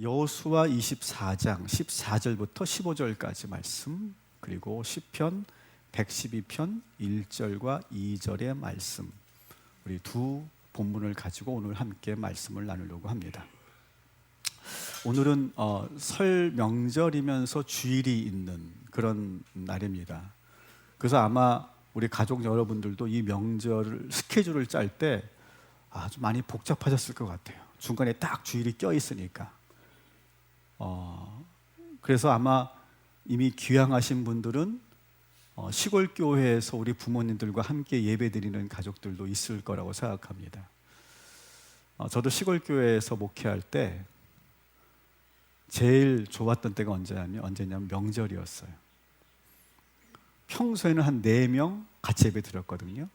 여호수아 24장 14절부터 15절까지 말씀, 그리고 시편 112편 1절과 2절의 말씀, 우리 두 본문을 가지고 오늘 함께 말씀을 나누려고 합니다. 오늘은 설 명절이면서 주일이 있는 그런 날입니다. 그래서 아마 우리 가족 여러분들도 이 명절 스케줄을 짤 때 아주 많이 복잡하셨을 것 같아요. 중간에 딱 주일이 껴 있으니까. 그래서 아마 이미 귀향하신 분들은 시골 교회에서 우리 부모님들과 함께 예배드리는 가족들도 있을 거라고 생각합니다. 저도 시골 교회에서 목회할 때 제일 좋았던 때가 언제냐면 명절이었어요. 평소에는 한 4명 같이 예배 드렸거든요.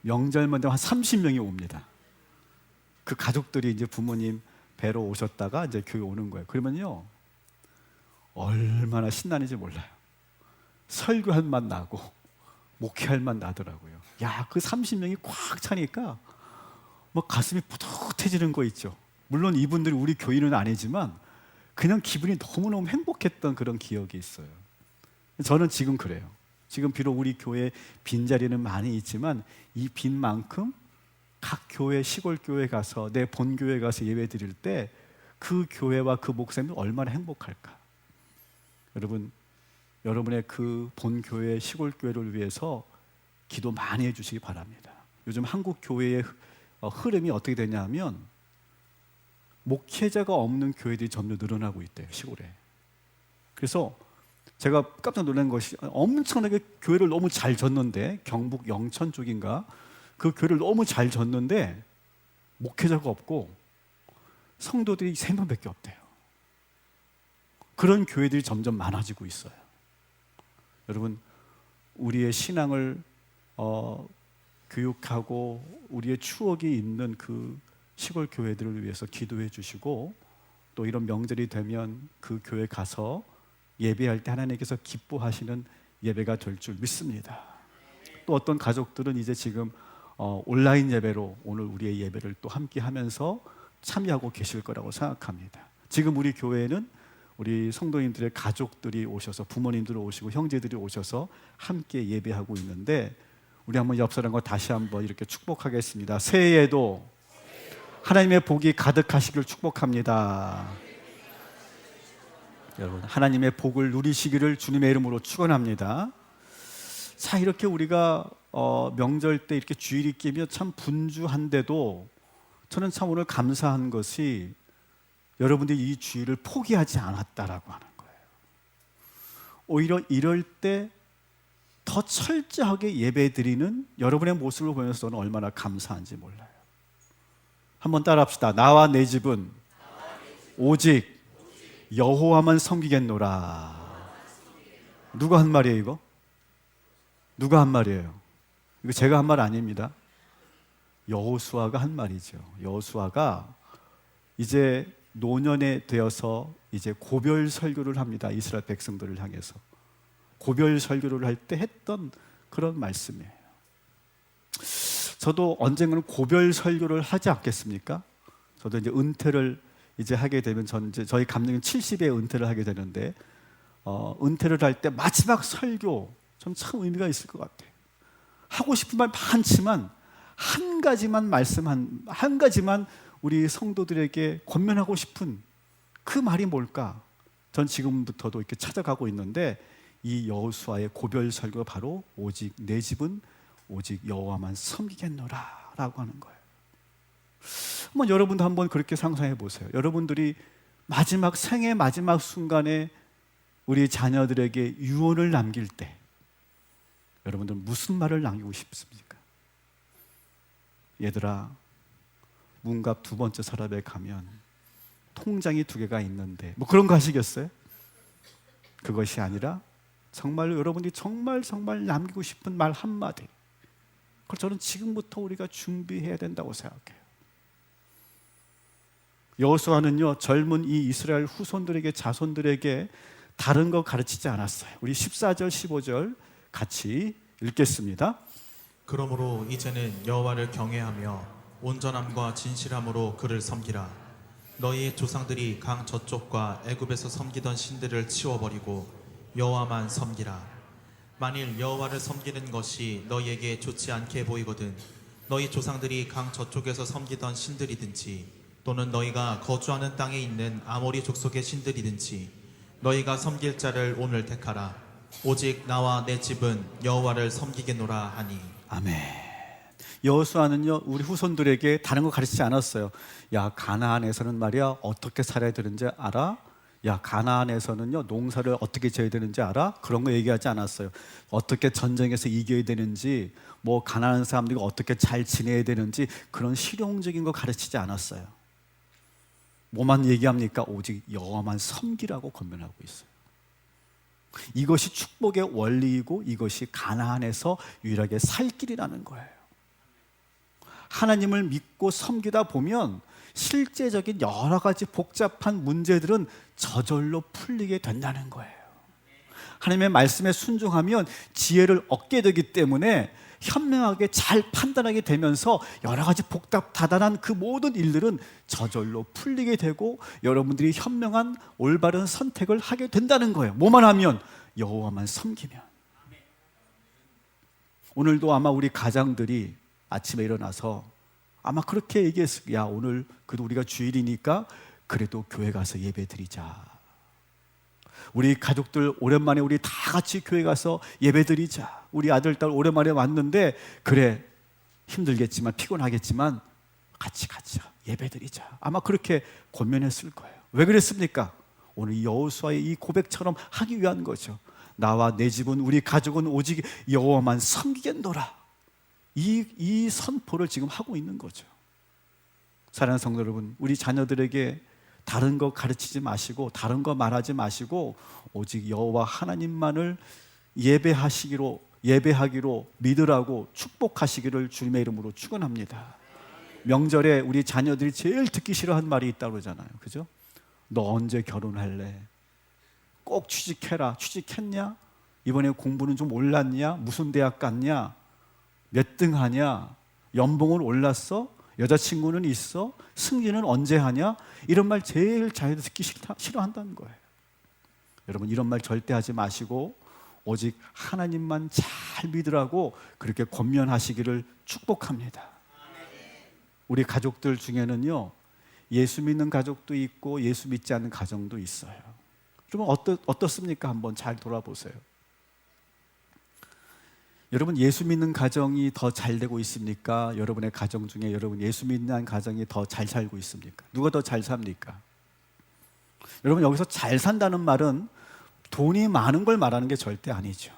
명절만 되면 한 30명이 옵니다. 그 가족들이 이제 부모님 뵈러 오셨다가 이제 교회 오는 거예요. 그러면요, 얼마나 신나는지 몰라요. 설교할 맛 나고 목회할 맛 나더라고요. 야, 그 30명이 꽉 차니까 막 가슴이 뿌듯해지는 거 있죠. 물론 이분들이 우리 교인은 아니지만 그냥 기분이 너무너무 행복했던 그런 기억이 있어요. 저는 지금 그래요. 지금 비록 우리 교회에 빈자리는 많이 있지만 이 빈만큼 각 교회, 시골 교회 가서 내 본교회 가서 예배 드릴 때 그 교회와 그 목사님은 얼마나 행복할까. 여러분, 여러분의 그 본교회, 시골 교회를 위해서 기도 많이 해주시기 바랍니다. 요즘 한국 교회의 흐름이 어떻게 되냐면 목회자가 없는 교회들이 점점 늘어나고 있대요, 시골에. 그래서 제가 깜짝 놀란 것이 엄청나게 교회를 너무 잘 졌는데, 경북 영천 쪽인가 그 교회를 너무 잘 졌는데 목회자가 없고 성도들이 3명밖에 없대요. 그런 교회들이 점점 많아지고 있어요. 여러분, 우리의 신앙을 교육하고 우리의 추억이 있는 그 시골 교회들을 위해서 기도해 주시고, 또 이런 명절이 되면 그 교회 가서 예배할 때 하나님께서 기뻐하시는 예배가 될 줄 믿습니다. 또 어떤 가족들은 이제 지금 온라인 예배로 오늘 우리의 예배를 또 함께 하면서 참여하고 계실 거라고 생각합니다. 지금 우리 교회에는 우리 성도님들의 가족들이 오셔서, 부모님들이 오시고 형제들이 오셔서 함께 예배하고 있는데, 우리 한번 옆 사람과 다시 한번 이렇게 축복하겠습니다. 새해에도 하나님의 복이 가득하시길 축복합니다. 여러분, 하나님의 복을 누리시기를 주님의 이름으로 축원합니다. 자, 이렇게 우리가 명절 때 이렇게 주일이 끼면 참 분주한데도 저는 참 오늘 감사한 것이 여러분들이 이 주일을 포기하지 않았다라고 하는 거예요. 오히려 이럴 때 더 철저하게 예배드리는 여러분의 모습을 보면서 저는 얼마나 감사한지 몰라요. 한번 따라합시다. 나와 내 집은 오직 여호와만 섬기겠노라. 누가 한 말이에요, 이거? 누가 한 말이에요? 이거 제가 한 말 아닙니다. 여호수아가 한 말이죠. 여호수아가 이제 노년에 되어서 이제 고별 설교를 합니다. 이스라엘 백성들을 향해서 고별 설교를 할 때 했던 그런 말씀이에요. 저도 언젠가는 고별 설교를 하지 않겠습니까? 저도 이제 은퇴를 이제 하게 되면 저희 감독님 70에 은퇴를 하게 되는데, 은퇴를 할 때 마지막 설교 좀 참 의미가 있을 것 같아요. 하고 싶은 말 많지만 한 가지만 우리 성도들에게 권면하고 싶은 그 말이 뭘까? 전 지금부터도 이렇게 찾아가고 있는데, 이 여호수아의 고별 설교가 바로 오직 내 집은 오직 여호와만 섬기겠노라 라고 하는 거예요. 한번 여러분도 한번 그렇게 상상해 보세요. 여러분들이 생의 마지막 순간에 우리 자녀들에게 유언을 남길 때 여러분들은 무슨 말을 남기고 싶습니까? 얘들아, 문갑 2번째 서랍에 가면 통장이 2개가 있는데, 뭐 그런 거 하시겠어요? 그것이 아니라 정말로 여러분들이 정말 남기고 싶은 말 한마디, 그걸 저는 지금부터 우리가 준비해야 된다고 생각해요. 여호수아는요, 젊은 이 이스라엘 자손들에게 다른 거 가르치지 않았어요. 우리 14절 15절 같이 읽겠습니다. 그러므로 이제는 여호와를 경외하며 온전함과 진실함으로 그를 섬기라. 너희의 조상들이 강 저쪽과 애굽에서 섬기던 신들을 치워버리고 여호와만 섬기라. 만일 여호와를 섬기는 것이 너희에게 좋지 않게 보이거든 너희 조상들이 강 저쪽에서 섬기던 신들이든지 또는 너희가 거주하는 땅에 있는 아모리 족속의 신들이든지 너희가 섬길 자를 오늘 택하라. 오직 나와 내 집은 여호와를 섬기겠노라 하니. 아멘. 여호수아는요 우리 후손들에게 다른 거 가르치지 않았어요. 야, 가나안에서는 말이야 어떻게 살아야 되는지 알아? 야, 가나안에서는요 농사를 어떻게 지어야 되는지 알아? 그런 거 얘기하지 않았어요. 어떻게 전쟁에서 이겨야 되는지, 뭐 가나안 사람들이 어떻게 잘 지내야 되는지 그런 실용적인 거 가르치지 않았어요. 뭐만 얘기합니까? 오직 여호와만 섬기라고 권면하고 있어요. 이것이 축복의 원리이고 이것이 가나안에서 유일하게 살 길이라는 거예요. 하나님을 믿고 섬기다 보면 실제적인 여러 가지 복잡한 문제들은 저절로 풀리게 된다는 거예요. 하나님의 말씀에 순종하면 지혜를 얻게 되기 때문에 현명하게 잘 판단하게 되면서 여러 가지 다단한 그 모든 일들은 저절로 풀리게 되고 여러분들이 현명한 올바른 선택을 하게 된다는 거예요. 뭐만 하면? 여호와만 섬기면. 오늘도 아마 우리 가장들이 아침에 일어나서 아마 그렇게 얘기했을 거야. 야, 오늘 그래도 우리가 주일이니까 그래도 교회 가서 예배 드리자. 우리 가족들 오랜만에 우리 다 같이 교회 가서 예배 드리자. 우리 아들, 딸 오랜만에 왔는데 그래, 힘들겠지만 피곤하겠지만 같이 가자. 예배 드리자. 아마 그렇게 권면했을 거예요. 왜 그랬습니까? 오늘 여호수아의 이 고백처럼 하기 위한 거죠. 나와 내 집은, 우리 가족은 오직 여호와만 섬기겠노라. 이 선포를 지금 하고 있는 거죠. 사랑하는 성도 여러분, 우리 자녀들에게 다른 거 가르치지 마시고 다른 거 말하지 마시고 오직 여호와 하나님만을 예배하기로 믿으라고 축복하시기를 주님의 이름으로 축원합니다. 명절에 우리 자녀들이 제일 듣기 싫어하는 말이 있다고 그러잖아요. 그죠? 너 언제 결혼할래? 꼭 취직해라. 취직했냐? 이번에 공부는 좀 올랐냐? 무슨 대학 갔냐? 몇 등 하냐? 연봉은 올랐어? 여자친구는 있어? 승진은 언제 하냐? 이런 말 제일 자녀들 듣기 싫어한다는 거예요. 여러분, 이런 말 절대 하지 마시고 오직 하나님만 잘 믿으라고 그렇게 권면하시기를 축복합니다. 우리 가족들 중에는요 예수 믿는 가족도 있고 예수 믿지 않는 가정도 있어요. 여러분 어떻습니까? 한번 잘 돌아보세요. 여러분, 예수 믿는 가정이 더 잘 되고 있습니까? 여러분의 가정 중에 여러분 예수 믿는 가정이 더 잘 살고 있습니까? 누가 더 잘 삽니까? 여러분, 여기서 잘 산다는 말은 돈이 많은 걸 말하는 게 절대 아니죠.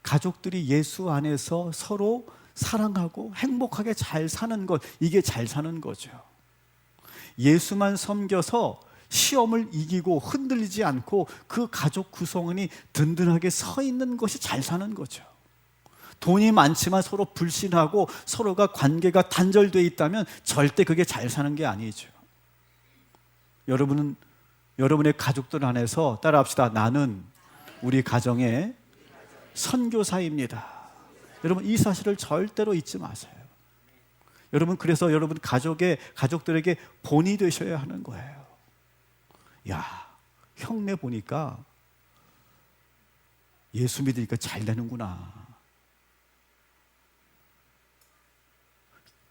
가족들이 예수 안에서 서로 사랑하고 행복하게 잘 사는 것, 이게 잘 사는 거죠. 예수만 섬겨서 시험을 이기고 흔들리지 않고 그 가족 구성원이 든든하게 서 있는 것이 잘 사는 거죠. 돈이 많지만 서로 불신하고 서로가 관계가 단절되어 있다면 절대 그게 잘 사는 게 아니죠. 여러분의 가족들 안에서 따라합시다. 나는 우리 가정의 선교사입니다. 여러분, 이 사실을 절대로 잊지 마세요. 여러분, 그래서 여러분 가족들에게 본이 되셔야 하는 거예요. 야, 형네 보니까 예수 믿으니까 잘 되는구나.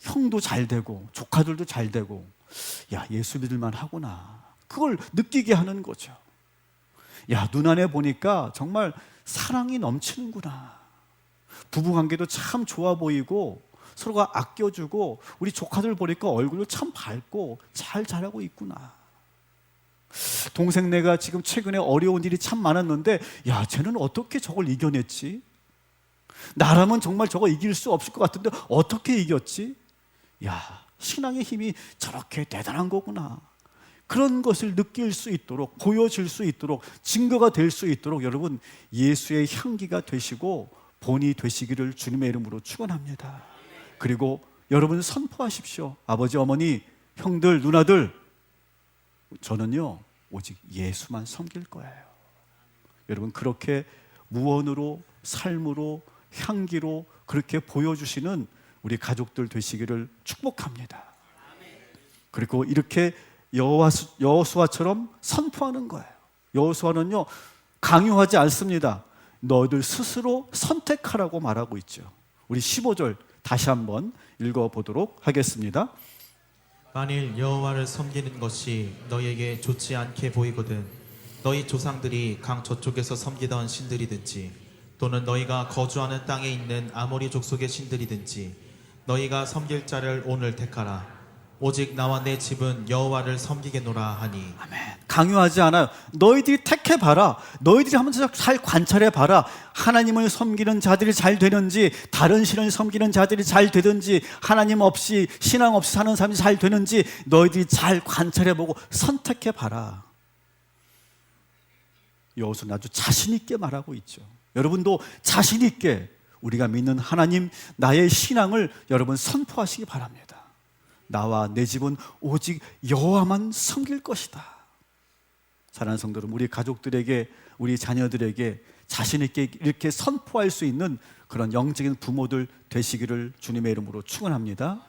형도 잘 되고 조카들도 잘 되고, 야, 예수 믿을만 하구나. 그걸 느끼게 하는 거죠. 야, 눈안에 보니까 정말 사랑이 넘치는구나. 부부관계도 참 좋아 보이고 서로가 아껴주고, 우리 조카들 보니까 얼굴도 참 밝고 잘 자라고 있구나. 동생네가 지금 최근에 어려운 일이 참 많았는데, 야, 쟤는 어떻게 저걸 이겨냈지? 나라면 정말 저거 이길 수 없을 것 같은데 어떻게 이겼지? 야, 신앙의 힘이 저렇게 대단한 거구나. 그런 것을 느낄 수 있도록, 보여줄 수 있도록, 증거가 될 수 있도록 여러분 예수의 향기가 되시고 본이 되시기를 주님의 이름으로 축원합니다. 그리고 여러분 선포하십시오. 아버지, 어머니, 형들, 누나들, 저는요 오직 예수만 섬길 거예요. 여러분, 그렇게 무언으로, 삶으로, 향기로 그렇게 보여주시는 우리 가족들 되시기를 축복합니다. 그리고 이렇게 여호수아처럼 선포하는 거예요. 여호수아는요 강요하지 않습니다. 너희들 스스로 선택하라고 말하고 있죠. 우리 15절 다시 한번 읽어보도록 하겠습니다. 만일 여호와를 섬기는 것이 너희에게 좋지 않게 보이거든 너희 조상들이 강 저쪽에서 섬기던 신들이든지 또는 너희가 거주하는 땅에 있는 아모리 족속의 신들이든지 너희가 섬길 자를 오늘 택하라. 오직 나와 내 집은 여호와를 섬기겠노라 하니. 아멘. 강요하지 않아요. 너희들이 택해봐라. 너희들이 한번 잘 관찰해봐라. 하나님을 섬기는 자들이 잘 되는지, 다른 신을 섬기는 자들이 잘 되든지, 하나님 없이 신앙 없이 사는 사람이 잘 되는지 너희들이 잘 관찰해보고 선택해봐라. 여호수아는 아주 자신 있게 말하고 있죠. 여러분도 자신 있게 우리가 믿는 하나님, 나의 신앙을 여러분 선포하시기 바랍니다. 나와 내 집은 오직 여호와만 섬길 것이다. 사랑하는 성도 여러분, 우리 가족들에게, 우리 자녀들에게 자신 있게 이렇게 선포할 수 있는 그런 영적인 부모들 되시기를 주님의 이름으로 축원합니다.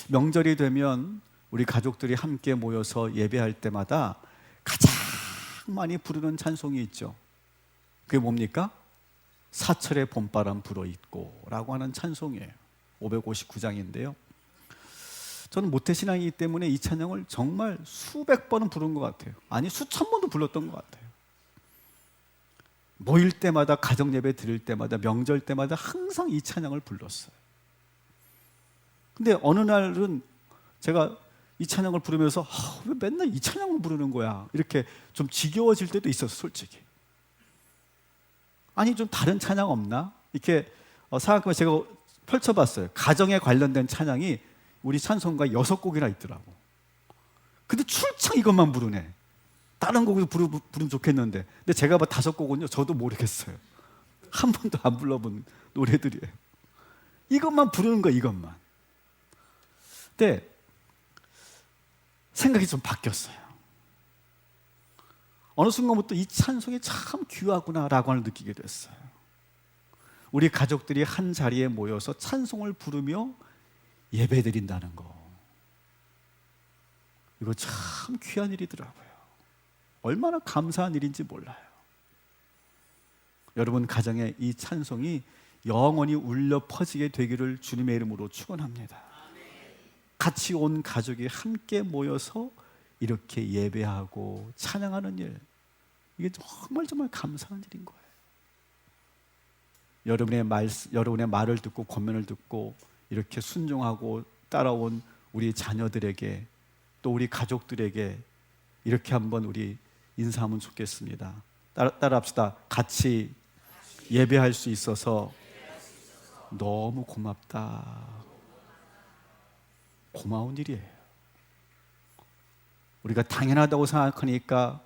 명절이 되면 우리 가족들이 함께 모여서 예배할 때마다 가장 많이 부르는 찬송이 있죠. 그게 뭡니까? 사철의 봄바람 불어있고 라고 하는 찬송이에요. 559장인데요 저는 모태신앙이기 때문에 이 찬양을 정말 수백 번은 부른 것 같아요. 아니 수천 번도 불렀던 것 같아요. 모일 때마다, 가정예배 드릴 때마다, 명절 때마다 항상 이 찬양을 불렀어요. 근데 어느 날은 제가 이 찬양을 부르면서 왜 맨날 이 찬양을 부르는 거야, 이렇게 좀 지겨워질 때도 있었어요. 솔직히 아니 좀 다른 찬양 없나? 이렇게 생각하면 제가 펼쳐봤어요. 가정에 관련된 찬양이 우리 찬송가 6곡이나 있더라고. 근데 출창 이것만 부르네. 다른 곡을 부르면 좋겠는데, 근데 제가 봐 5곡은요 저도 모르겠어요. 한 번도 안 불러본 노래들이에요. 이것만 부르는 거야, 이것만. 근데 생각이 좀 바뀌었어요. 어느 순간부터 이 찬송이 참 귀하구나라고 하는 느끼게 됐어요. 우리 가족들이 한 자리에 모여서 찬송을 부르며 예배드린다는 거, 이거 참 귀한 일이더라고요. 얼마나 감사한 일인지 몰라요. 여러분 가정에 이 찬송이 영원히 울려 퍼지게 되기를 주님의 이름으로 축원합니다. 같이 온 가족이 함께 모여서 이렇게 예배하고 찬양하는 일, 이게 정말 감사한 일인 거예요. 여러분의 말을 듣고 권면을 듣고 이렇게 순종하고 따라온 우리 자녀들에게, 또 우리 가족들에게 이렇게 한번 우리 인사하면 좋겠습니다. 따라합시다. 같이 예배할 수 있어서 너무 고맙다. 고마운 일이에요. 우리가 당연하다고 생각하니까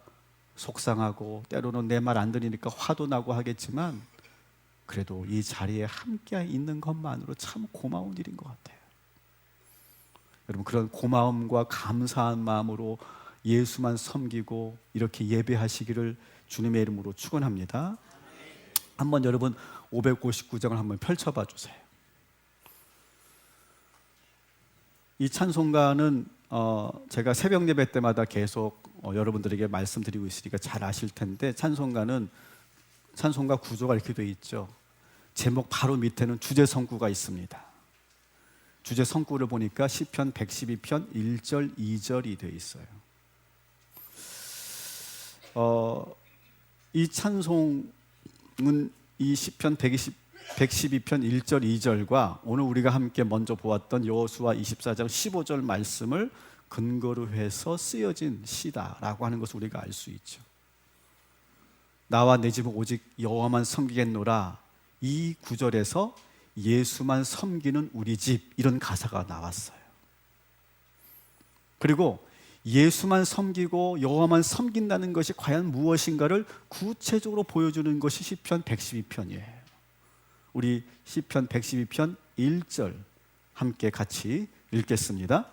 속상하고, 때로는 내 말 안 들으니까 화도 나고 하겠지만, 그래도 이 자리에 함께 있는 것만으로 참 고마운 일인 것 같아요. 여러분 그런 고마움과 감사한 마음으로 예수만 섬기고 이렇게 예배하시기를 주님의 이름으로 축원합니다. 한번 여러분 559장을 한번 펼쳐봐 주세요. 이 찬송가는 제가 새벽 예배 때마다 계속 여러분들에게 말씀드리고 있으니까 잘 아실 텐데, 찬송가 구조가 이렇게 되어 있죠. 제목 바로 밑에는 주제 성구가 있습니다. 주제 성구를 보니까 시편 112편 1절 2절이 되어 있어요. 이 찬송은 이 시편 112편 1절 2절과 오늘 우리가 함께 먼저 보았던 여호수아 24장 15절 말씀을 근거로 해서 쓰여진 시다라고 하는 것을 우리가 알 수 있죠. 나와 내 집은 오직 여호와만 섬기겠노라, 이 구절에서 예수만 섬기는 우리 집, 이런 가사가 나왔어요. 그리고 예수만 섬기고 여호와만 섬긴다는 것이 과연 무엇인가를 구체적으로 보여주는 것이 시편 112편이에요. 우리 시편 112편 1절 함께 같이 읽겠습니다.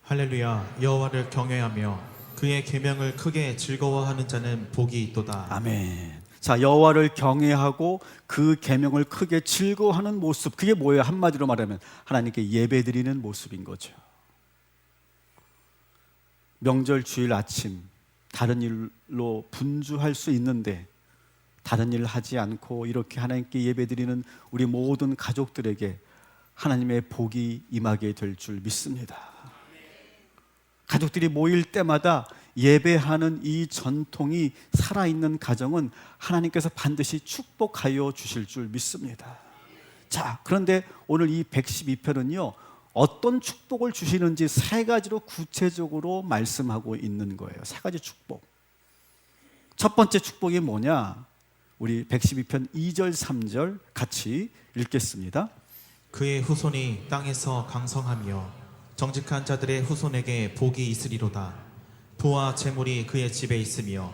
할렐루야. 여호와를 경외하며 그의 계명을 크게 즐거워하는 자는 복이 있도다. 아멘. 자, 여호와를 경외하고 그 계명을 크게 즐거워하는 모습, 그게 뭐예요? 한마디로 말하면 하나님께 예배드리는 모습인 거죠. 명절 주일 아침 다른 일로 분주할 수 있는데 다른 일을 하지 않고 이렇게 하나님께 예배드리는 우리 모든 가족들에게 하나님의 복이 임하게 될 줄 믿습니다. 가족들이 모일 때마다 예배하는 이 전통이 살아있는 가정은 하나님께서 반드시 축복하여 주실 줄 믿습니다. 자, 그런데 오늘 이 112편은요 어떤 축복을 주시는지 세 가지로 구체적으로 말씀하고 있는 거예요. 세 가지 축복. 첫 번째 축복이 뭐냐? 우리 112편 2절 3절 같이 읽겠습니다. 그의 후손이 땅에서 강성하며 정직한 자들의 후손에게 복이 있으리로다. 부와 재물이 그의 집에 있으며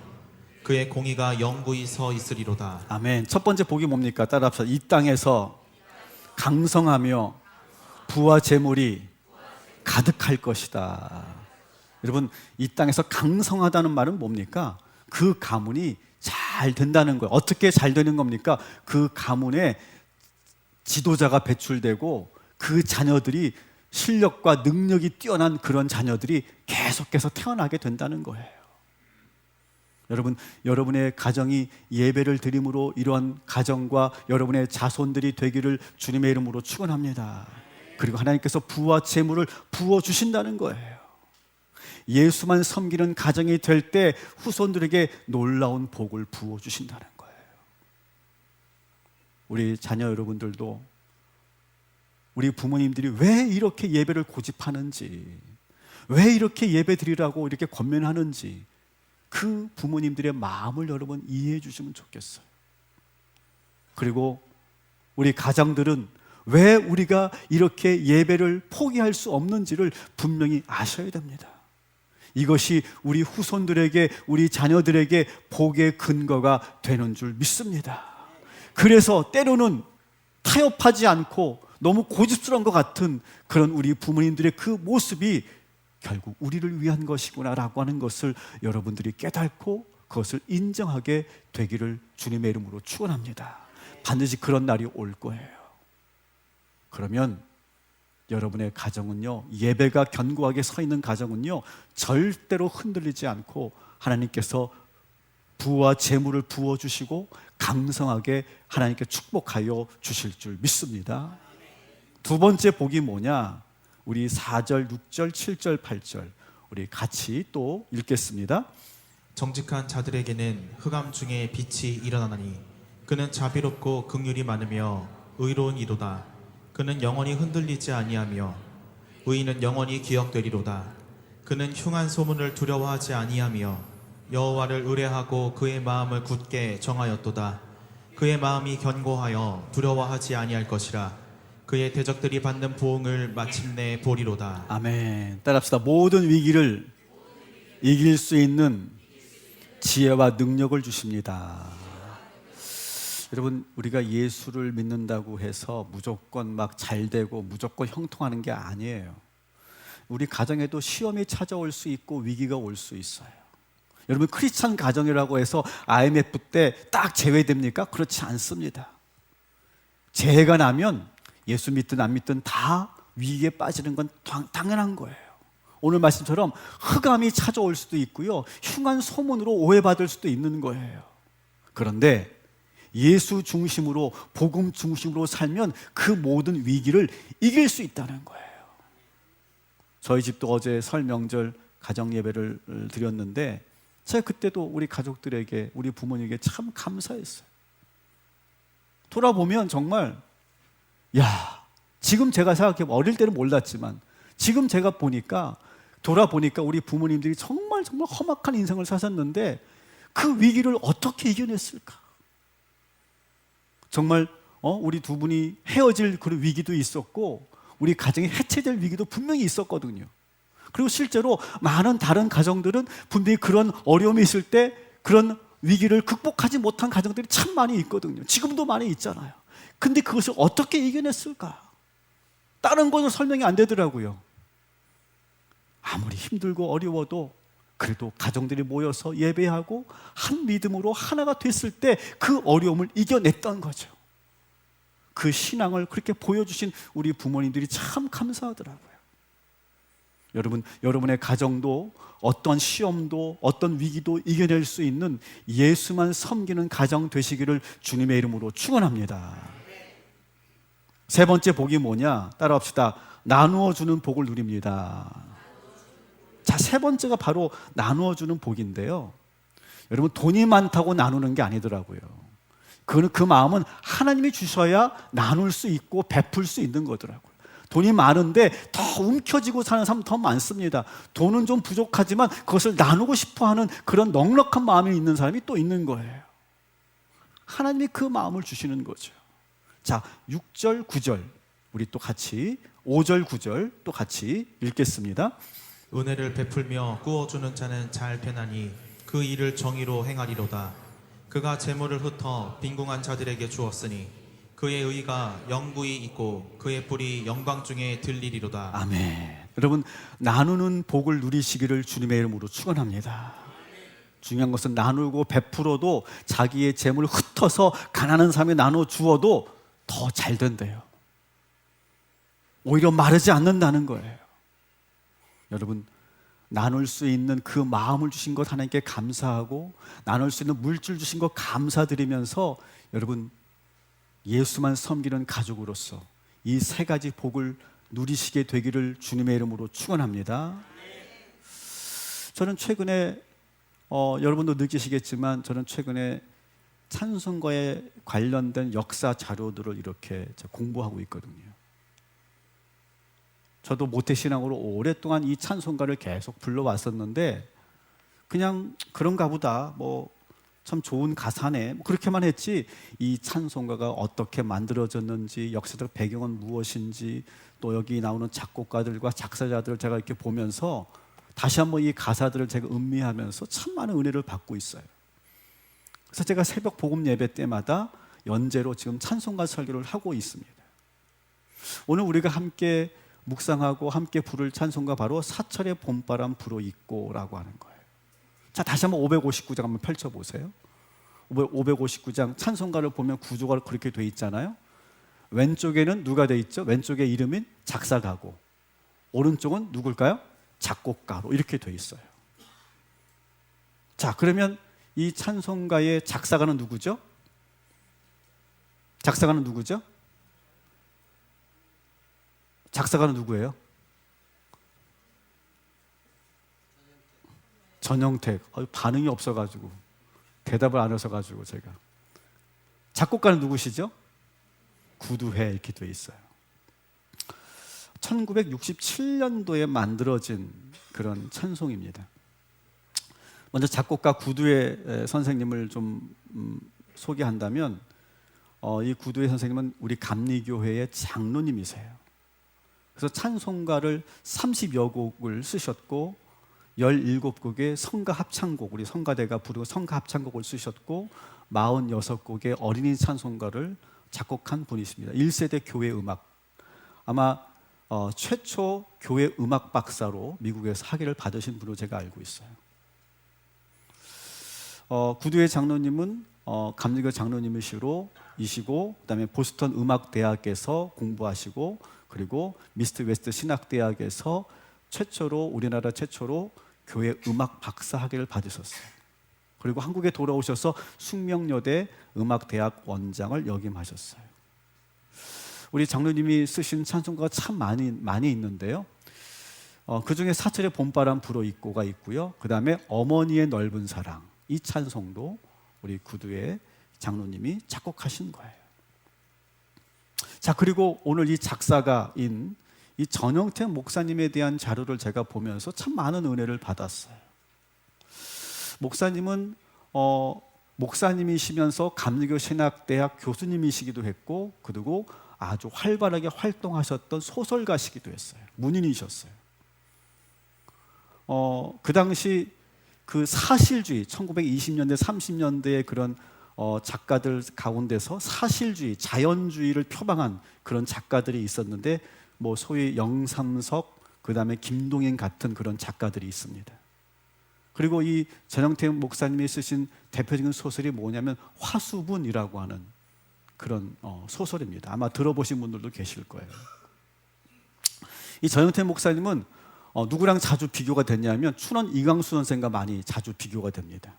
그의 공의가 영구히 서 있으리로다. 아멘. 첫 번째 복이 뭡니까? 따라합시다. 이 땅에서 강성하며 부와 재물이 가득할 것이다. 여러분, 이 땅에서 강성하다는 말은 뭡니까? 그 가문이 잘 된다는 거예요. 어떻게 잘 되는 겁니까? 그 가문에 지도자가 배출되고 그 자녀들이 실력과 능력이 뛰어난 그런 자녀들이 계속해서 태어나게 된다는 거예요. 여러분, 여러분의 가정이 예배를 드림으로 이러한 가정과 여러분의 자손들이 되기를 주님의 이름으로 축원합니다. 그리고 하나님께서 부와 재물을 부어주신다는 거예요. 예수만 섬기는 가정이 될 때 후손들에게 놀라운 복을 부어주신다는 거예요. 우리 자녀 여러분들도 우리 부모님들이 왜 이렇게 예배를 고집하는지, 왜 이렇게 예배 드리라고 이렇게 권면하는지 그 부모님들의 마음을 여러분 이해해 주시면 좋겠어요. 그리고 우리 가장들은 왜 우리가 이렇게 예배를 포기할 수 없는지를 분명히 아셔야 됩니다. 이것이 우리 후손들에게, 우리 자녀들에게 복의 근거가 되는 줄 믿습니다. 그래서 때로는 타협하지 않고 너무 고집스러운 것 같은 그런 우리 부모님들의 그 모습이 결국 우리를 위한 것이구나라고 하는 것을 여러분들이 깨닫고 그것을 인정하게 되기를 주님의 이름으로 축원합니다. 반드시 그런 날이 올 거예요. 그러면 여러분의 가정은요, 예배가 견고하게 서 있는 가정은요 절대로 흔들리지 않고 하나님께서 부와 재물을 부어주시고 강성하게 하나님께 축복하여 주실 줄 믿습니다. 두 번째 복이 뭐냐? 우리 4절, 6절, 7절, 8절 우리 같이 또 읽겠습니다. 정직한 자들에게는 흑암 중에 빛이 일어나나니 그는 자비롭고 긍휼이 많으며 의로운 이로다. 그는 영원히 흔들리지 아니하며 의인은 영원히 기억되리로다. 그는 흉한 소문을 두려워하지 아니하며 여호와를 의뢰하고 그의 마음을 굳게 정하였도다. 그의 마음이 견고하여 두려워하지 아니할 것이라. 그의 대적들이 받는 보응을 마침내 보리로다. 아멘. 따라합시다. 모든 위기를 이길 수 있는 지혜와 능력을 주십니다. 여러분, 우리가 예수를 믿는다고 해서 무조건 막 잘되고 무조건 형통하는 게 아니에요. 우리 가정에도 시험이 찾아올 수 있고 위기가 올 수 있어요. 여러분, 크리스찬 가정이라고 해서 IMF 때 딱 제외됩니까? 그렇지 않습니다. 재해가 나면 예수 믿든 안 믿든 다 위기에 빠지는 건 당연한 거예요. 오늘 말씀처럼 흑암이 찾아올 수도 있고요, 흉한 소문으로 오해받을 수도 있는 거예요. 그런데 예수 중심으로, 복음 중심으로 살면 그 모든 위기를 이길 수 있다는 거예요. 저희 집도 어제 설 명절 가정 예배를 드렸는데 제가 그때도 우리 가족들에게, 우리 부모님에게 참 감사했어요. 돌아보면 정말 지금 제가 생각해보면, 어릴 때는 몰랐지만 지금 제가 돌아보니까 우리 부모님들이 정말 험악한 인생을 사셨는데 그 위기를 어떻게 이겨냈을까? 정말 우리 두 분이 헤어질 그런 위기도 있었고 우리 가정이 해체될 위기도 분명히 있었거든요. 그리고 실제로 많은 다른 가정들은 분명히 그런 어려움이 있을 때 그런 위기를 극복하지 못한 가정들이 참 많이 있거든요. 지금도 많이 있잖아요. 근데 그것을 어떻게 이겨냈을까? 다른 것은 설명이 안 되더라고요. 아무리 힘들고 어려워도 그래도 가정들이 모여서 예배하고 한 믿음으로 하나가 됐을 때 그 어려움을 이겨냈던 거죠. 그 신앙을 그렇게 보여주신 우리 부모님들이 참 감사하더라고요. 여러분, 여러분의 가정도 어떤 시험도 어떤 위기도 이겨낼 수 있는 예수만 섬기는 가정 되시기를 주님의 이름으로 축원합니다. 세 번째 복이 뭐냐? 따라합시다. 나누어 주는 복을 누립니다. 자, 세 번째가 바로 나누어 주는 복인데요. 여러분, 돈이 많다고 나누는 게 아니더라고요. 그 마음은 하나님이 주셔야 나눌 수 있고 베풀 수 있는 거더라고요. 돈이 많은데 더 움켜쥐고 사는 사람 더 많습니다. 돈은 좀 부족하지만 그것을 나누고 싶어하는 그런 넉넉한 마음이 있는 사람이 또 있는 거예요. 하나님이 그 마음을 주시는 거죠. 자, 6절, 9절 우리 또 같이 5절, 9절 또 같이 읽겠습니다. 은혜를 베풀며 구워주는 자는 잘 되나니 그 일을 정의로 행하리로다. 그가 재물을 흩어 빈궁한 자들에게 주었으니 그의 의가 영구히 있고 그의 뿔이 영광 중에 들리리로다. 아멘. 여러분, 나누는 복을 누리시기를 주님의 이름으로 축원합니다. 중요한 것은 나누고 베풀어도 자기의 재물을 흩어서 가난한 사람에 나눠 주어도 더 잘 된대요. 오히려 마르지 않는다는 거예요. 여러분, 나눌 수 있는 그 마음을 주신 것 하나님께 감사하고 나눌 수 있는 물질 주신 것 감사드리면서 여러분, 예수만 섬기는 가족으로서 이 세 가지 복을 누리시게 되기를 주님의 이름으로 축원합니다. 저는 최근에 여러분도 느끼시겠지만 저는 최근에 찬송가에 관련된 역사 자료들을 이렇게 공부하고 있거든요. 저도 모태신앙으로 오랫동안 이 찬송가를 계속 불러왔었는데 그냥 그런가 보다, 뭐 참 좋은 가사네, 그렇게만 했지 이 찬송가가 어떻게 만들어졌는지, 역사적 배경은 무엇인지, 또 여기 나오는 작곡가들과 작사자들을 제가 이렇게 보면서 다시 한번 이 가사들을 제가 음미하면서 참 많은 은혜를 받고 있어요. 그래서 제가 새벽 복음 예배 때마다 연재로 지금 찬송가 설교를 하고 있습니다. 오늘 우리가 함께 묵상하고 함께 부를 찬송가 바로 사철의 봄바람 불어 있고라고 하는 거예요. 자, 다시 한번 559장 한번 펼쳐보세요. 559장 찬송가를 보면 구조가 그렇게 돼 있잖아요. 왼쪽에는 누가 돼 있죠? 왼쪽에 이름인 작사가고 오른쪽은 누굴까요? 작곡가로 이렇게 돼 있어요. 자, 그러면 이 찬송가의 작사가는 누구죠? 작사가는 누구죠? 작사가는 누구예요? 전영택. 반응이 없어가지고 대답을 안 해서가지고 제가. 작곡가는 누구시죠? 구두회 이렇게 돼 있어요. 1967년도에 만들어진 그런 찬송입니다. 먼저 작곡가 구두회 선생님을 좀 소개한다면 이 구두회 선생님은 우리 감리교회의 장로님이세요. 그래서 찬송가를 30여 곡을 쓰셨고 17곡의 성가 합창곡, 우리 성가대가 부르고 성가 합창곡을 쓰셨고 46곡의 어린이 찬송가를 작곡한 분이십니다. 1세대 교회 음악, 아마 최초 교회 음악 박사로 미국에서 학위를 받으신 분으로 제가 알고 있어요. 구두의 장로님은 감리교 장로님이시고 그다음에 보스턴 음악대학에서 공부하시고 그리고 미스트 웨스트 신학대학에서 우리나라 최초로 교회 음악 박사 학위를 받으셨어요. 그리고 한국에 돌아오셔서 숙명여대 음악대학 원장을 역임하셨어요. 우리 장로님이 쓰신 찬송가가 참 많이 있는데요. 그 중에 사철의 봄바람 불어 있고가 있고요. 그 다음에 어머니의 넓은 사랑, 이 찬송도 우리 구두의 장로님이 작곡하신 거예요. 자, 그리고 오늘 이 작사가인 이 전영택 목사님에 대한 자료를 제가 보면서 참 많은 은혜를 받았어요. 목사님은 목사님이시면서 감리교 신학대학 교수님이시기도 했고 그리고 아주 활발하게 활동하셨던 소설가시기도 했어요. 문인이셨어요. 그 당시 그 사실주의 1920년대 30년대의 그런 작가들 가운데서 사실주의, 자연주의를 표방한 그런 작가들이 있었는데 뭐 소위 영삼석, 그 다음에 김동인 같은 그런 작가들이 있습니다. 그리고 이 전영택 목사님이 쓰신 대표적인 소설이 뭐냐면 화수분이라고 하는 그런 소설입니다. 아마 들어보신 분들도 계실 거예요. 이 전영택 목사님은 누구랑 자주 비교가 됐냐면 춘원 이광수 선생과 많이 자주 비교가 됩니다.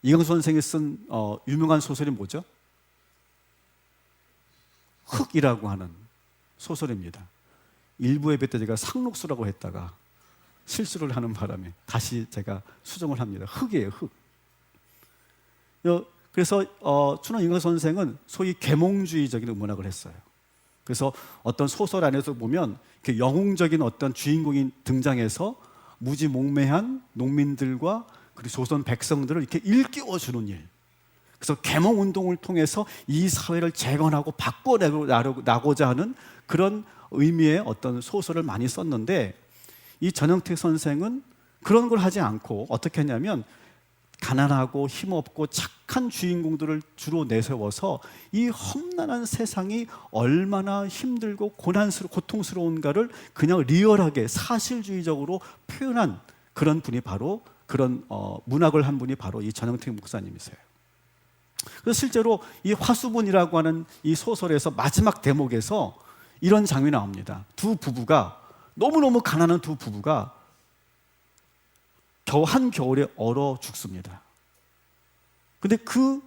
이광수 선생이 쓴 유명한 소설이 뭐죠? 흙이라고 하는 소설입니다. 일부 예배 때 제가 상록수라고 했다가 실수를 하는 바람에 다시 제가 수정을 합니다. 흙이에요, 흙. 그래서 춘원 이광수 선생은 소위 계몽주의적인 문학을 했어요. 그래서 어떤 소설 안에서 보면 영웅적인 어떤 주인공이 등장해서 무지몽매한 농민들과 그리고 조선 백성들을 이렇게 일깨워주는 일. 그래서 계몽운동을 통해서 이 사회를 재건하고 바꿔나고자 하는 그런 의미의 어떤 소설을 많이 썼는데, 이 전영택 선생은 그런 걸 하지 않고 어떻게 했냐면 가난하고 힘없고 착한 주인공들을 주로 내세워서 이 험난한 세상이 얼마나 힘들고 고통스러운가를 그냥 리얼하게 사실주의적으로 표현한 그런 분이 바로 그런 문학을 한 분이 바로 이 전영택 목사님이세요. 그래서 실제로 이 화수분이라고 하는 이 소설에서 마지막 대목에서 이런 장면이 나옵니다. 두 부부가, 너무너무 가난한 두 부부가 한겨울에 얼어 죽습니다. 근데 그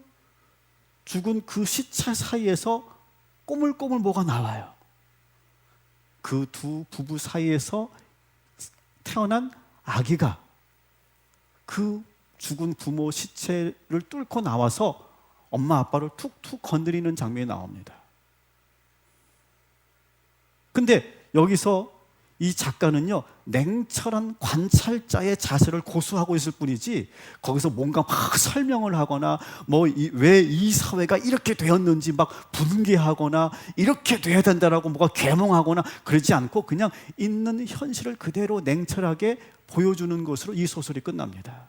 죽은 그 시체 사이에서 꼬물꼬물 뭐가 나와요. 그 두 부부 사이에서 태어난 아기가 그 죽은 부모 시체를 뚫고 나와서 엄마 아빠를 툭툭 건드리는 장면이 나옵니다. 근데 여기서 이 작가는요, 냉철한 관찰자의 자세를 고수하고 있을 뿐이지 거기서 뭔가 막 설명을 하거나 왜 이 사회가 이렇게 되었는지 막 분개하거나 이렇게 돼야 된다라고 뭐가 계몽하거나 그러지 않고 그냥 있는 현실을 그대로 냉철하게 보여주는 것으로 이 소설이 끝납니다.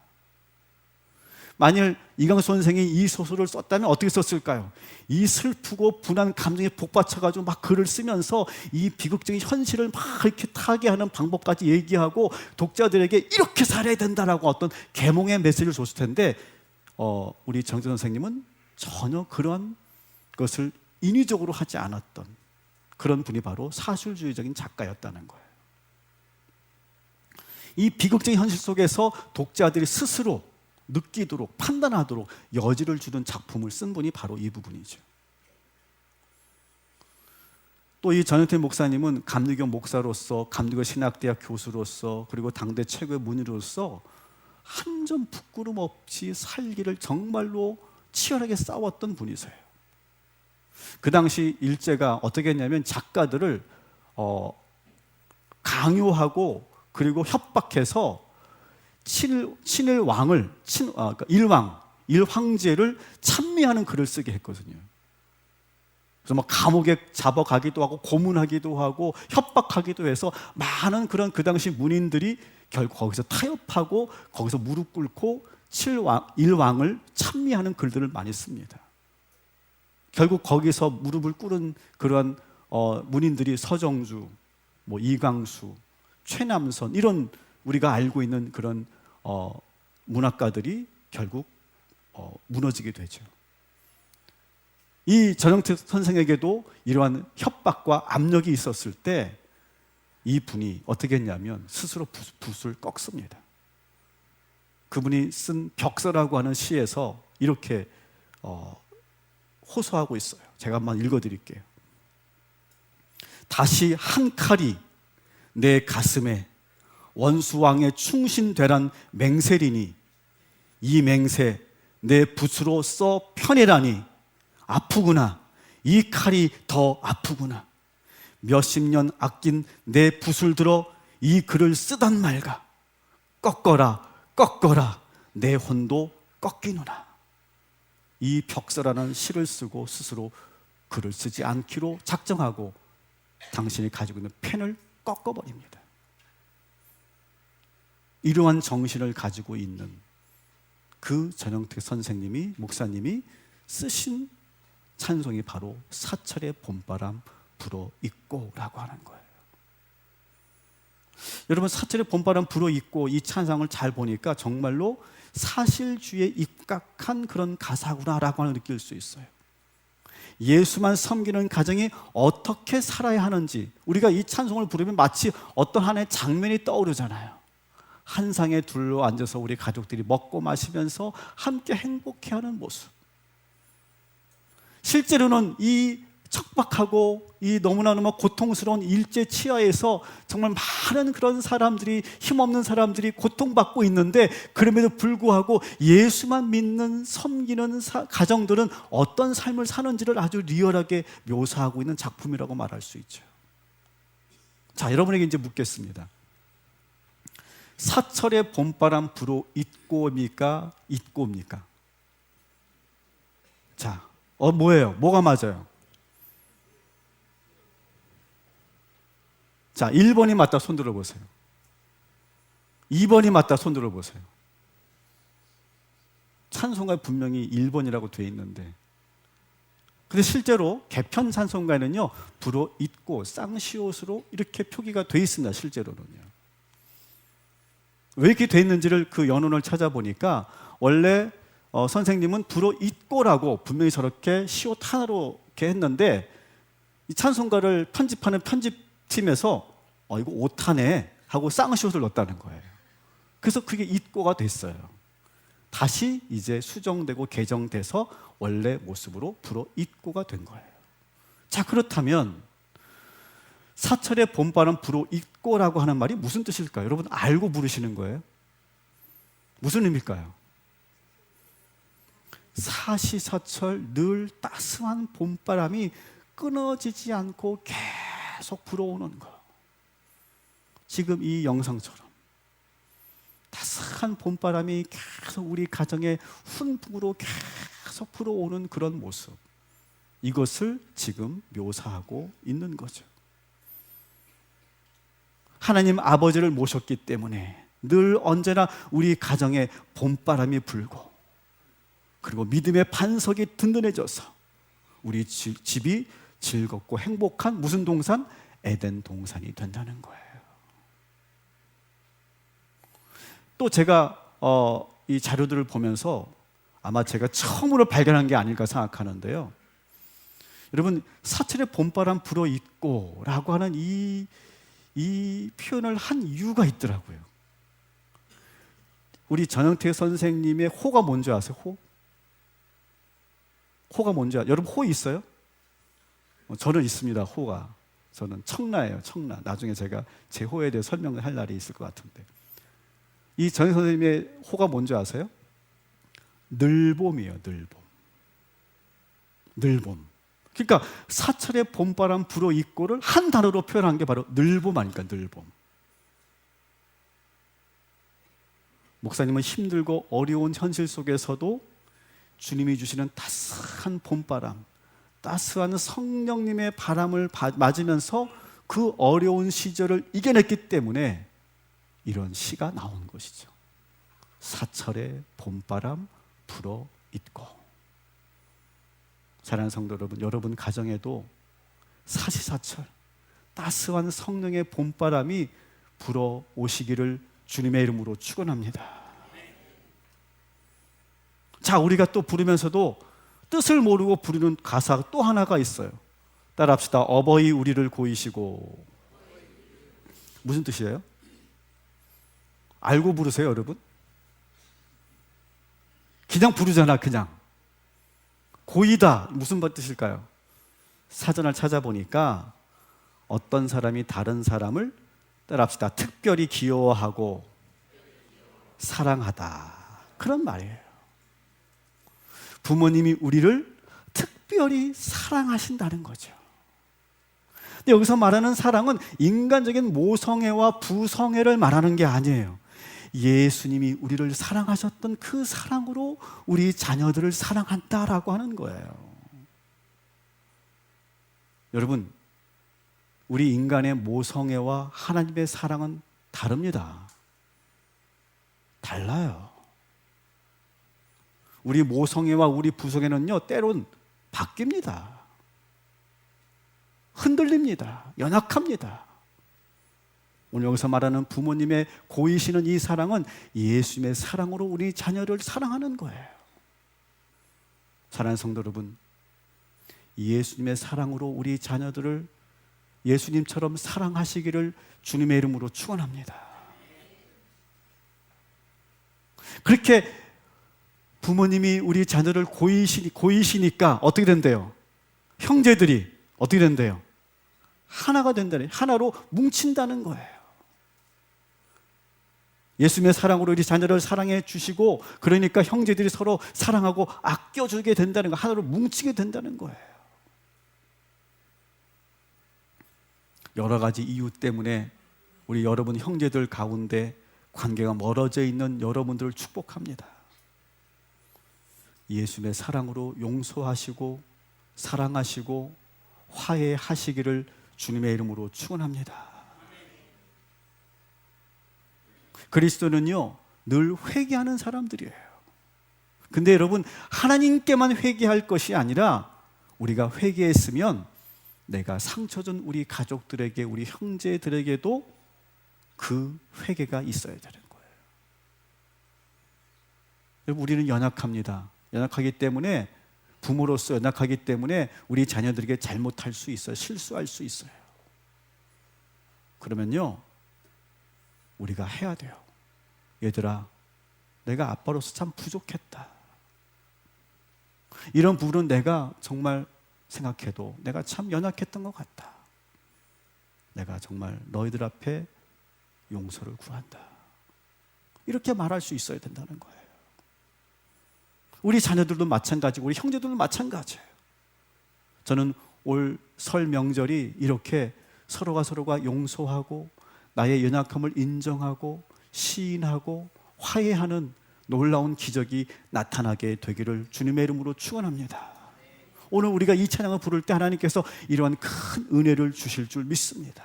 만일 이광수 선생이 이 소설을 썼다면 어떻게 썼을까요? 이 슬프고 분한 감정에 복받쳐가지고 막 글을 쓰면서 이 비극적인 현실을 막 이렇게 타개하는 방법까지 얘기하고 독자들에게 이렇게 살아야 된다라고 어떤 계몽의 메시지를 줬을 텐데, 우리 정재 선생님은 전혀 그런 것을 인위적으로 하지 않았던 그런 분이 바로 사실주의적인 작가였다는 거예요. 이 비극적인 현실 속에서 독자들이 스스로 느끼도록, 판단하도록 여지를 주는 작품을 쓴 분이 바로 이 부분이죠. 또 이 전영택 목사님은 감리교 목사로서, 감리교 신학대학 교수로서, 그리고 당대 최고의 문의로서 한 점 부끄럼 없이 살기를 정말로 치열하게 싸웠던 분이세요. 그 당시 일제가 어떻게 했냐면 작가들을 강요하고 그리고 협박해서 일황제를 찬미하는 글을 쓰게 했거든요. 그래서 막 감옥에 잡아가기도 하고 고문하기도 하고 협박하기도 해서 많은 그런 그 당시 문인들이 결국 거기서 타협하고 거기서 무릎 꿇고 일왕을 찬미하는 글들을 많이 씁니다. 결국 거기서 무릎을 꿇은 그런 문인들이 서정주, 이광수, 최남선, 이런 우리가 알고 있는 그런 문학가들이 결국 무너지게 되죠. 이 전영택 선생에게도 이러한 협박과 압력이 있었을 때 이 분이 어떻게 했냐면 스스로 붓을 꺾습니다. 그분이 쓴 벽서라고 하는 시에서 이렇게 호소하고 있어요. 제가 한번 읽어드릴게요. 다시 한 칼이 내 가슴에 원수왕에 충신되란 맹세리니 이 맹세 내 붓으로 써 펴내라니 아프구나. 이 칼이 더 아프구나. 몇십 년 아낀 내 붓을 들어 이 글을 쓰단 말가. 꺾어라 꺾어라 내 혼도 꺾이노라. 이 벽서라는 시를 쓰고 스스로 글을 쓰지 않기로 작정하고 당신이 가지고 있는 펜을 꺾어버립니다. 이러한 정신을 가지고 있는 그 전영택 선생님이, 목사님이 쓰신 찬송이 바로 사철의 봄바람 불어 있고라고 하는 거예요. 여러분, 사철의 봄바람 불어 있고 이 찬송을 잘 보니까 정말로 사실주의에 입각한 그런 가사구나라고 느낄 수 있어요. 예수만 섬기는 가정이 어떻게 살아야 하는지, 우리가 이 찬송을 부르면 마치 어떤 하나의 장면이 떠오르잖아요. 한 상에 둘러 앉아서 우리 가족들이 먹고 마시면서 함께 행복해하는 모습. 실제로는 이 척박하고 이 너무나 고통스러운 일제 치하에서 정말 많은 그런 사람들이, 힘없는 사람들이 고통받고 있는데, 그럼에도 불구하고 예수만 믿는 섬기는 가정들은 어떤 삶을 사는지를 아주 리얼하게 묘사하고 있는 작품이라고 말할 수 있죠. 자, 여러분에게 이제 묻겠습니다. 사철의 봄바람 불어 잊고입니까? 잊고입니까? 자, 뭐예요? 뭐가 맞아요? 자, 1번이 맞다 손 들어보세요. 2번이 맞다 손 들어보세요. 찬송가에 분명히 1번이라고 되어 있는데, 근데 실제로 개편 찬송가에는요, 불어 잊고 쌍시옷으로 이렇게 표기가 되어 있습니다. 실제로는요. 왜 이렇게 되어 있는지를 그 연원을 찾아보니까, 원래 선생님은 불어 잊고라고 분명히 저렇게 시옷 하나로 이렇게 했는데, 이 찬송가를 편집하는 편집팀에서 이거 오타네 하고 쌍시옷을 넣었다는 거예요. 그래서 그게 잊고가 됐어요. 다시 이제 수정되고 개정돼서 원래 모습으로 불어 잊고가 된 거예요. 자, 그렇다면 사철의 봄바람 불어 잊고라고 하는 말이 무슨 뜻일까요? 여러분 알고 부르시는 거예요? 무슨 의미일까요? 사시사철 늘 따스한 봄바람이 끊어지지 않고 계속 불어오는 거. 지금 이 영상처럼 따스한 봄바람이 계속 우리 가정에 훈풍으로 계속 불어오는 그런 모습, 이것을 지금 묘사하고 있는 거죠. 하나님 아버지를 모셨기 때문에 늘 언제나 우리 가정에 봄바람이 불고, 그리고 믿음의 반석이 든든해져서 우리 집이 즐겁고 행복한 무슨 동산? 에덴 동산이 된다는 거예요. 또 제가 이 자료들을 보면서 아마 제가 처음으로 발견한 게 아닐까 생각하는데요. 여러분, 사철의 봄바람 불어 잊고 라고 하는 이 표현을 한 이유가 있더라고요. 우리 전영태 선생님의 호가 뭔지 아세요? 호가 뭔지 아세요? 여러분 호 있어요? 저는 있습니다. 호가. 저는 청라예요. 청라. 나중에 제가 제 호에 대해 설명을 할 날이 있을 것 같은데, 이 전영태 선생님의 호가 뭔지 아세요? 늘봄이에요. 늘봄. 그러니까 사철의 봄바람 불어 잊고를 한 단어로 표현한 게 바로 늘봄 아닐까? 늘봄. 목사님은 힘들고 어려운 현실 속에서도 주님이 주시는 따스한 봄바람, 따스한 성령님의 바람을 맞으면서 그 어려운 시절을 이겨냈기 때문에 이런 시가 나온 것이죠. 사철의 봄바람 불어 잊고. 사랑하는 성도 여러분, 여러분 가정에도 사시사철 따스한 성령의 봄바람이 불어 오시기를 주님의 이름으로 축원합니다. 자, 우리가 또 부르면서도 뜻을 모르고 부르는 가사가 또 하나가 있어요. 따라합시다. 어버이 우리를 고이시고. 무슨 뜻이에요? 알고 부르세요, 여러분? 그냥 부르잖아, 그냥. 고이다, 무슨 뜻일까요? 사전을 찾아보니까 어떤 사람이 다른 사람을, 따라합시다, 특별히 귀여워하고 사랑하다, 그런 말이에요. 부모님이 우리를 특별히 사랑하신다는 거죠. 근데 여기서 말하는 사랑은 인간적인 모성애와 부성애를 말하는 게 아니에요. 예수님이 우리를 사랑하셨던 그 사랑으로 우리 자녀들을 사랑한다라고 하는 거예요. 여러분, 우리 인간의 모성애와 하나님의 사랑은 다릅니다. 달라요. 우리 모성애와 우리 부성애는요, 때론 바뀝니다. 흔들립니다. 연약합니다. 오늘 여기서 말하는 부모님의 고이시는 이 사랑은 예수님의 사랑으로 우리 자녀를 사랑하는 거예요. 사랑하는 성도 여러분, 예수님의 사랑으로 우리 자녀들을 예수님처럼 사랑하시기를 주님의 이름으로 축원합니다. 그렇게 부모님이 우리 자녀를 고이시니까 어떻게 된대요? 형제들이 어떻게 된대요? 하나가 된다는, 하나로 뭉친다는 거예요. 예수님의 사랑으로 우리 자녀를 사랑해 주시고, 그러니까 형제들이 서로 사랑하고 아껴주게 된다는 거, 하나로 뭉치게 된다는 거예요. 여러 가지 이유 때문에 우리 여러분 형제들 가운데 관계가 멀어져 있는 여러분들을 축복합니다. 예수님의 사랑으로 용서하시고 사랑하시고 화해하시기를 주님의 이름으로 축원합니다. 그리스도는요, 늘 회개하는 사람들이에요. 근데 여러분, 하나님께만 회개할 것이 아니라 우리가 회개했으면 내가 상처 준 우리 가족들에게, 우리 형제들에게도 그 회개가 있어야 되는 거예요. 여러분, 우리는 연약합니다. 연약하기 때문에, 부모로서 연약하기 때문에 우리 자녀들에게 잘못할 수 있어요. 실수할 수 있어요. 그러면요, 우리가 해야 돼요. 얘들아, 내가 아빠로서 참 부족했다. 이런 부분은 내가 정말 생각해도 내가 참 연약했던 것 같다. 내가 정말 너희들 앞에 용서를 구한다. 이렇게 말할 수 있어야 된다는 거예요. 우리 자녀들도 마찬가지고 우리 형제들도 마찬가지예요. 저는 올 설 명절이 이렇게 서로가 용서하고 나의 연약함을 인정하고 시인하고 화해하는 놀라운 기적이 나타나게 되기를 주님의 이름으로 축원합니다. 오늘 우리가 이 찬양을 부를 때 하나님께서 이러한 큰 은혜를 주실 줄 믿습니다.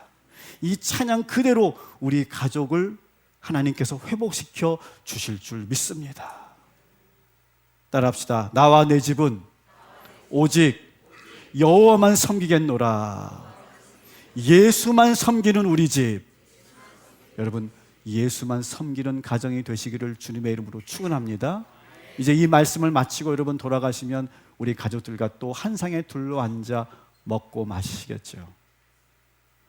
이 찬양 그대로 우리 가족을 하나님께서 회복시켜 주실 줄 믿습니다. 따라합시다. 나와 내 집은 오직 여호와만 섬기겠노라. 예수만 섬기는 우리 집. 여러분, 예수만 섬기는 가정이 되시기를 주님의 이름으로 축원합니다. 이제 이 말씀을 마치고 여러분 돌아가시면 우리 가족들과 또 한 상에 둘러앉아 먹고 마시겠죠.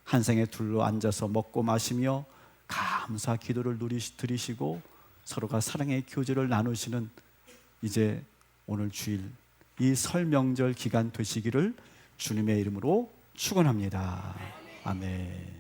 한 상에 둘러앉아서 먹고 마시며 감사 기도를 드리시고 서로가 사랑의 교제를 나누시는 이제 오늘 주일 이 설 명절 기간 되시기를 주님의 이름으로 축원합니다. 아멘.